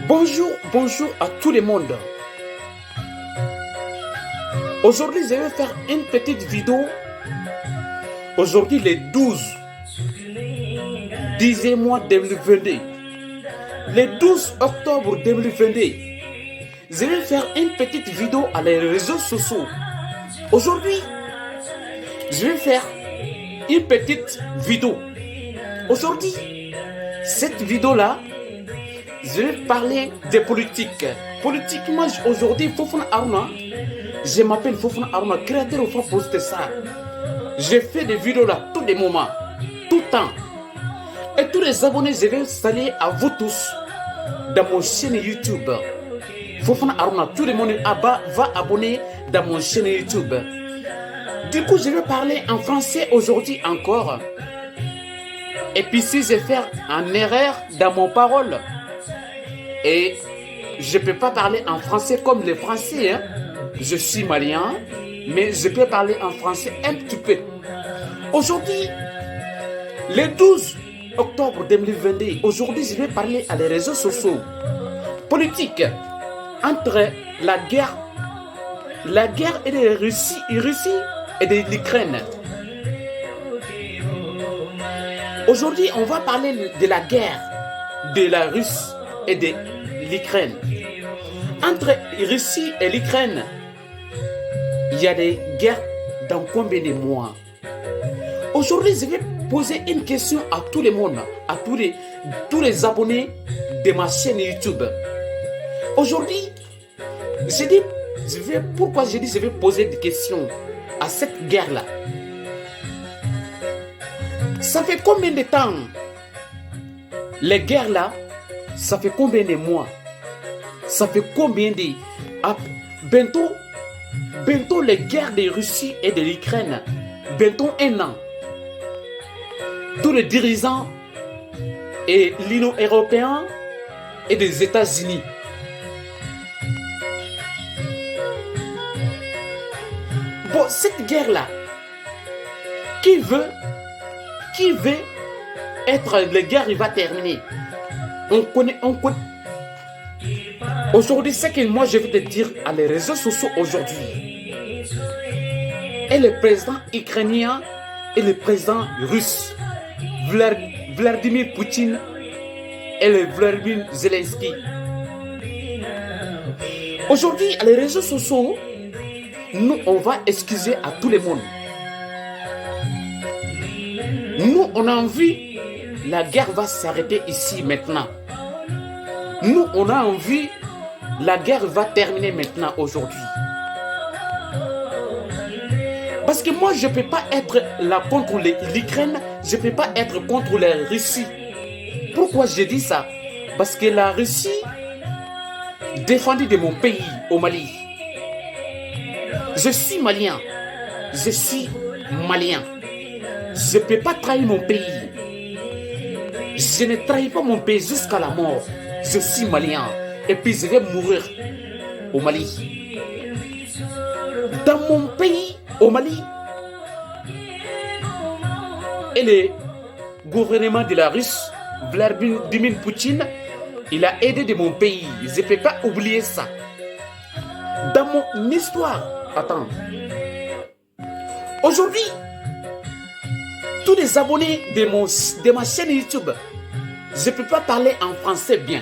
Bonjour à tout le monde. Aujourd'hui, je vais faire une petite vidéo. Aujourd'hui, le 12 10e mois 2022. Le 12 octobre 2022. Je vais faire une petite vidéo à les réseaux sociaux. Aujourd'hui, je vais faire une petite vidéo. Aujourd'hui, cette vidéo-là, je vais parler de politique. Politiquement, aujourd'hui, Fofana Aruna, je m'appelle Fofana Aruna, créateur au fond poster ça. Je fais des vidéos là, tous les moments, tout le temps. Et tous les abonnés, je vais saluer à vous tous dans mon chaîne YouTube. Fofana Aruna, tout le monde va abonner dans mon chaîne YouTube. Du coup, je vais parler en français aujourd'hui encore. Et puis si je fais une erreur dans mon parole, et je ne peux pas parler en français comme les Français, hein. Je suis malien, mais je peux parler en français un petit peu. Aujourd'hui, le 12 octobre 2022, aujourd'hui je vais parler à les réseaux sociaux politiques entre la guerre et de Russie et de l'Ukraine. Aujourd'hui, on va parler de la guerre de la Russie et de l'Ukraine. Entre Russie et l'Ukraine, il y a des guerres dans combien de mois? Aujourd'hui, je vais poser une question à tout le monde, à tous les abonnés de ma chaîne YouTube. Aujourd'hui, pourquoi je vais poser des questions à cette guerre-là? Ça fait combien de temps? Les guerres-là, ça fait combien de mois? Ça fait combien de... Bientôt les guerres de Russie et de l'Ukraine. Bientôt 1 an. Tous les dirigeants et l'Union européenne et des États-Unis. Bon, cette guerre-là, qui veut être la guerre, il va terminer. On connaît. Aujourd'hui, c'est que moi je vais te dire à les réseaux sociaux aujourd'hui. Et le président ukrainien et le président russe, Vladimir Poutine et le Vladimir Zelensky. Aujourd'hui, à les réseaux sociaux, nous, on va excuser à tout le monde. Nous, on a envie, la guerre va s'arrêter ici maintenant. Nous, on a envie, la guerre va terminer maintenant aujourd'hui. Parce que moi, je ne peux pas être là contre l'Ukraine, je ne peux pas être contre la Russie. Pourquoi je dis ça? Parce que la Russie défendait de mon pays, au Mali. Je suis malien. Je suis malien. Je ne peux pas trahir mon pays. Je ne trahis pas mon pays jusqu'à la mort. Je suis malien. Et puis je vais mourir au Mali. Dans mon pays, au Mali, et le gouvernement de la Russie, Vladimir Poutine, il a aidé de mon pays. Je ne peux pas oublier ça. Dans mon histoire, attends. Aujourd'hui, tous les abonnés de ma chaîne YouTube, je ne peux pas parler en français bien.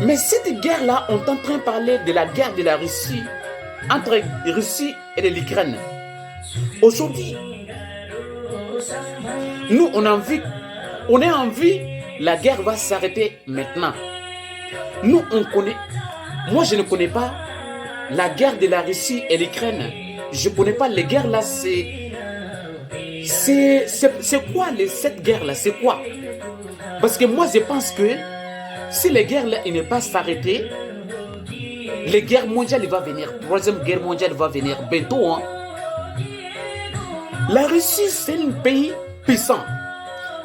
Mais cette guerre-là, on est en train de parler de la guerre de la Russie, entre la Russie et l'Ukraine. Aujourd'hui, nous, on a envie, la guerre va s'arrêter maintenant. Nous, on connaît, moi je ne connais pas la guerre de la Russie et l'Ukraine. Je ne connais pas les guerres là, c'est quoi cette guerre là, c'est quoi? Parce que moi je pense que si les guerres là ne pas s'arrêter, les guerres mondiales va venir, troisième guerre mondiale va venir bientôt. Hein. La Russie c'est un pays puissant.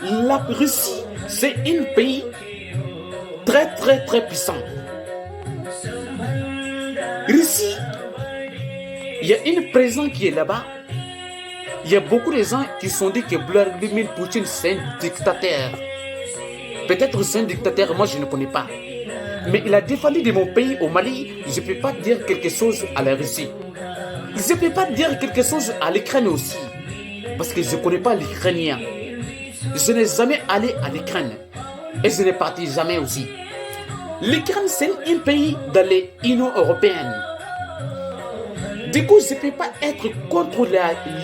La Russie c'est un pays très très très puissant. Russie, il y a une présidente qui est là-bas. Il y a beaucoup de gens qui se sont dit que Vladimir Poutine c'est un dictateur. Peut-être c'est un dictateur, moi je ne connais pas. Mais il a défendu de mon pays au Mali, je ne peux pas dire quelque chose à la Russie. Je ne peux pas dire quelque chose à l'Ukraine aussi. Parce que je ne connais pas l'Ukrainien. Je n'ai jamais allé à l'Ukraine. Et je n'ai parti jamais aussi. L'Ukraine, c'est un pays dans l'Union européenne. Du coup, je ne peux pas être contre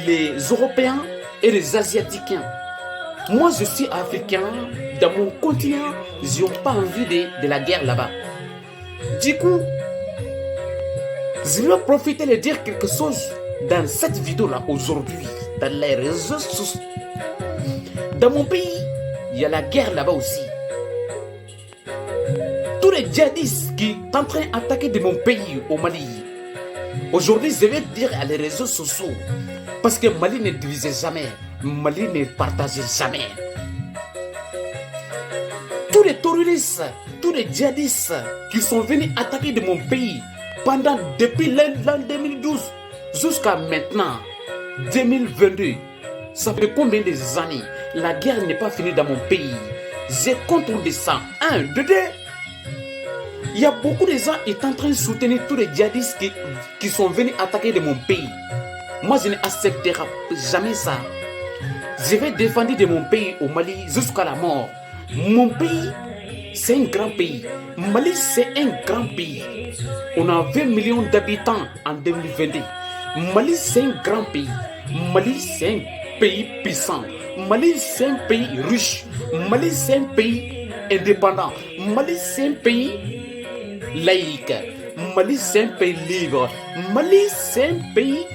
les Européens et les Asiatiques. Moi, je suis africain. Dans mon continent, je n'ai pas envie de la guerre là-bas. Du coup, je vais profiter de dire quelque chose dans cette vidéo-là aujourd'hui, dans les réseaux sociaux. Dans mon pays, il y a la guerre là-bas aussi. Tous les djihadistes qui sont en train d'attaquer de mon pays au Mali. Aujourd'hui, je vais dire à les réseaux sociaux, parce que Mali ne divisait jamais, Mali ne partageait jamais. Tous les terroristes, tous les djihadistes qui sont venus attaquer de mon pays depuis l'an 2012 jusqu'à maintenant, 2022, ça fait combien d'années? La guerre n'est pas finie dans mon pays. J'ai contre de ça. 1, 2, 2. Il y a beaucoup de gens qui sont en train de soutenir tous les djihadistes qui sont venus attaquer de mon pays. Moi, je n'accepterai jamais ça. Je vais défendre de mon pays au Mali jusqu'à la mort. Mon pays, c'est un grand pays. Mali, c'est un grand pays. On a 20 millions d'habitants en 2022. Mali, c'est un grand pays. Mali, c'est un pays puissant. Mali, c'est un pays riche. Mali, c'est un pays indépendant. Mali, c'est un pays laïque. Mali, c'est un pays libre. Mali, c'est un pays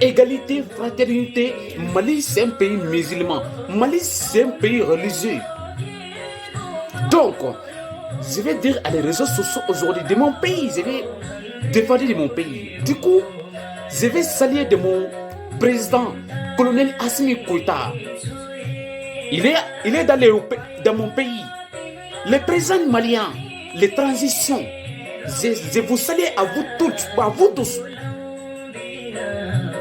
égalité, fraternité. Mali, c'est un pays musulman. Mali, c'est un pays religieux. Donc, je vais dire à les réseaux sociaux aujourd'hui de mon pays, je vais défendre de mon pays. Du coup, je vais saluer de mon président, colonel Assimi Goïta. Il est dans mon pays. Le président malien, les transitions, je vous salue à vous tous.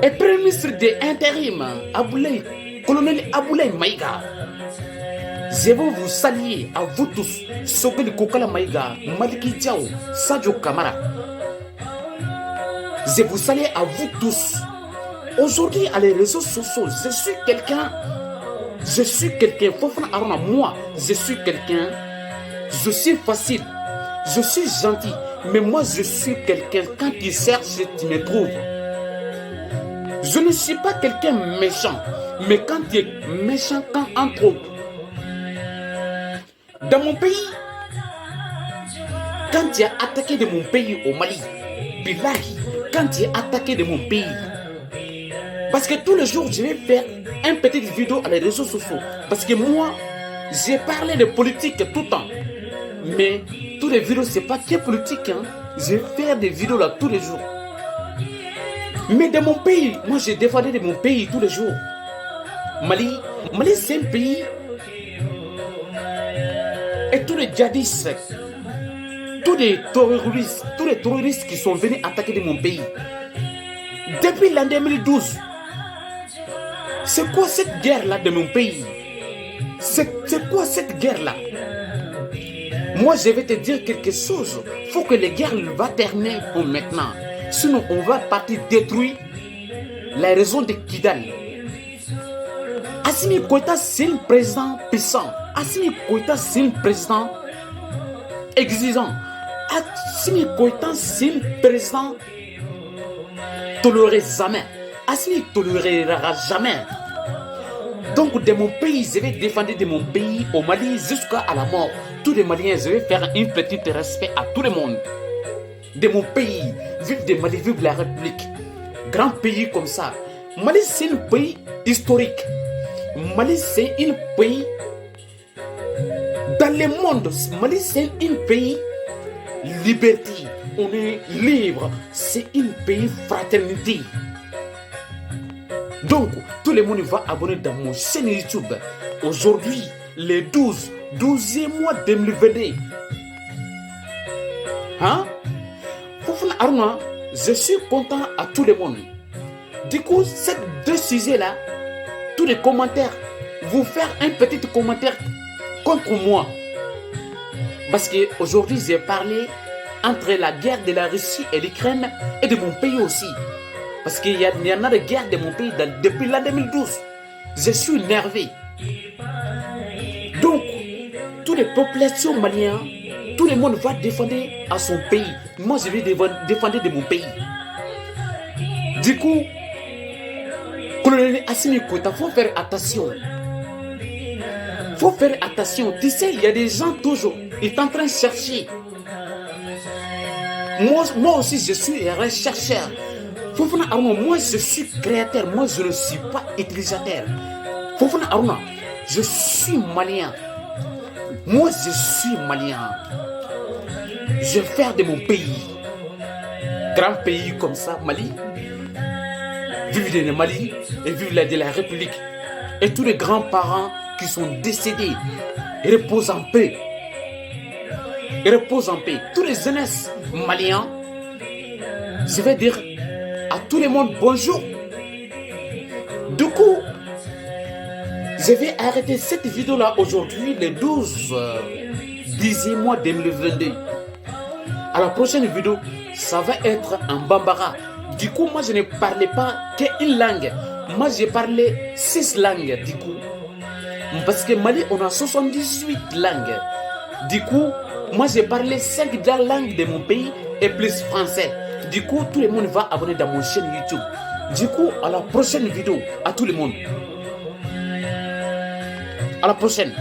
Et premier ministre de l'intérim, colonel Aboulaye Maïga. Je veux vous saluer à vous tous, Sogeli Kokala Maïga, Maliki Diao, Sadio Kamara. Je vous salue à vous tous. Aujourd'hui, à les réseaux sociaux, je suis quelqu'un, moi, je suis quelqu'un, je suis facile, je suis gentil, mais moi, je suis quelqu'un, quand tu cherches, tu me trouves. Je ne suis pas quelqu'un méchant, mais quand tu es méchant, quand entre autres, dans mon pays, quand tu as attaqué de mon pays au Mali, Bilahi, quand tu as attaqué de mon pays, parce que tous les jours, je vais faire une petite vidéo à les réseaux sociaux, parce que moi, j'ai parlé de politique tout le temps, mais tous les vidéos, c'est pas que politique, hein. Je vais faire des vidéos là tous les jours. Mais dans mon pays, moi, j'ai défendu de mon pays tous les jours. Mali, c'est un pays. Et tous les djihadistes, tous les terroristes qui sont venus attaquer de mon pays, depuis l'an 2012, c'est quoi cette guerre-là de mon pays? C'est quoi cette guerre-là? Moi, je vais te dire quelque chose. Il faut que les guerres vont terminer pour maintenant. Sinon, on va partir détruire la raison de Kidal. Assimi Goïta, c'est un président puissant. Assimi Goïta, c'est un président exigeant. Assimi Goïta, c'est un président toléré jamais. Assimi tolérera jamais. Donc, de mon pays, je vais défendre de mon pays au Mali jusqu'à la mort. Tous les Maliens, je vais faire un petit respect à tout le monde. De mon pays, vive de Mali, vive la République. Grand pays comme ça. Mali, c'est un pays historique. Mali, c'est un pays dans le monde. Mali, c'est un pays liberté. On est libre. C'est un pays fraternité. Donc, tout le monde va abonner dans mon chaîne YouTube. Aujourd'hui, le 12e mois 2022. Hein? Je suis content à tout le monde. Du coup, ces deux sujets-là, tous les commentaires, vous faire un petit commentaire contre moi. Parce qu'aujourd'hui, j'ai parlé entre la guerre de la Russie et l'Ukraine et de mon pays aussi. Parce qu'il y en a de guerre de mon pays depuis l'an 2012. Je suis énervé. Donc, toutes les populations maliennes, tout le monde va défendre à son pays. Moi, je vais défendre de mon pays. Du coup, colonel Assimi Goïta, il faut faire attention. Il faut faire attention. Tu sais, il y a des gens toujours, ils sont en train de chercher. Moi aussi, je suis un chercheur. Fofana Aruna, moi je suis créateur, moi je ne suis pas utilisateur. Fofana Aruna, je suis malien. Moi je suis malien. Je vais faire de mon pays, grand pays comme ça, Mali, vivre dans le Mali et vivre de la République. Et tous les grands-parents qui sont décédés, reposent en paix. Reposent en paix. Tous les jeunesses maliens, je vais dire à tout le monde bonjour. Du coup, je vais arrêter cette vidéo là aujourd'hui, le 12 10e mois 2022. À la prochaine vidéo, ça va être en bambara. Du coup, moi je ne parlais pas qu'une langue. Moi j'ai parlé 6 langues du coup. Parce que Mali, on a 78 langues. Du coup, moi j'ai parlé 5 langues de mon pays et plus français. Du coup, tout le monde va abonner dans mon chaîne YouTube. Du coup, à la prochaine vidéo, à tout le monde. À la prochaine.